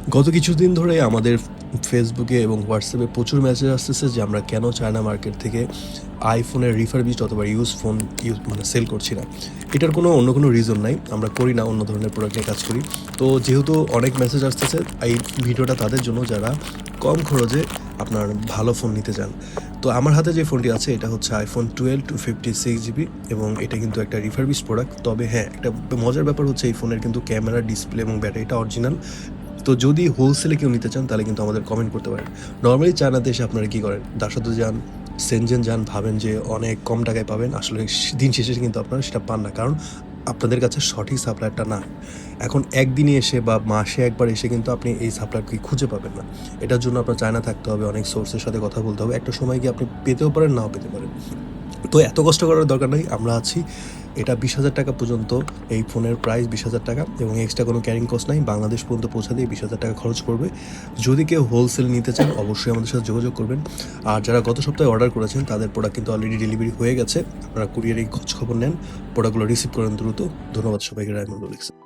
গত কিছুদিন ধরে আমাদের ফেসবুকে এবং হোয়াটসঅ্যাপে প্রচুর মেসেজ আসতেছে যে আমরা কেন চায়না মার্কেট থেকে আইফোনের রিফারবিশড অথবা ফোন মানে সেল করছি না। এটার অন্য কোনো রিজন নাই। আমরা করি না, অন্য ধরনের প্রোডাক্ট নিয়ে কাজ করি। তো যেহেতু অনেক মেসেজ আসতেছে, এই ভিডিওটা তাদের জন্য যারা কম খরচে আপনার ভালো ফোন নিতে চান। তো আমার হাতে যে ফোনটি আছে এটা হচ্ছে iPhone 12 256GB এবং এটা কিন্তু একটা রিফারবিশড প্রোডাক্ট। তবে হ্যাঁ, একটা মজার ব্যাপার হচ্ছে এই ফোনের কিন্তু ক্যামেরা, ডিসপ্লে এবং ব্যাটারিটা অরিজিনাল। তো যদি হোলসেলে কেউ নিতে চান তাহলে কিন্তু আমাদের কমেন্ট করতে পারেন। নরমালি চায়নাতে এসে আপনারা কী করেন? দাসত্ব যান, সেনজেন যান, ভাবেন যে অনেক কম টাকায় পাবেন। আসলে দিন শেষে কিন্তু আপনারা সেটা পান না। কারণ আপনাদের কাছে সঠিক সাপ্লায়ারটা না। এখন একদিনে এসে বা মাসে একবার এসে কিন্তু আপনি এই সাপ্লায়ারকে খুঁজে পাবেন না। এটার জন্য আপনার চায়না থাকতে হবে, অনেক সোর্সের সাথে কথা বলতে হবে। একটা সময় গিয়ে আপনি পেতেও পারেন, নাও পেতে পারেন। তো এত কষ্ট করার দরকার নাই। আমরা আছি। এটা 20,000 টাকা পর্যন্ত, এই ফোনের প্রাইস 20,000 টাকা এবং এক্সট্রা কোনো ক্যারিং কস্ট নাই। বাংলাদেশ পর্যন্ত পৌঁছাতেই 20,000 টাকা খরচ পড়বে। যদি কেউ হোলসেল নিতে চান অবশ্যই আমাদের সাথে যোগাযোগ করবেন। আর যারা গত সপ্তাহে অর্ডার করেছেন তাদের প্রোডাক্ট কিন্তু অলরেডি ডেলিভারি হয়ে গেছে। আপনারা কুরিয়ারে খোঁজ খবর নেন, প্রোডাক্টগুলো রিসিভ করেন দ্রুত। ধন্যবাদ সবাইকে। রায়মুল লিখছে।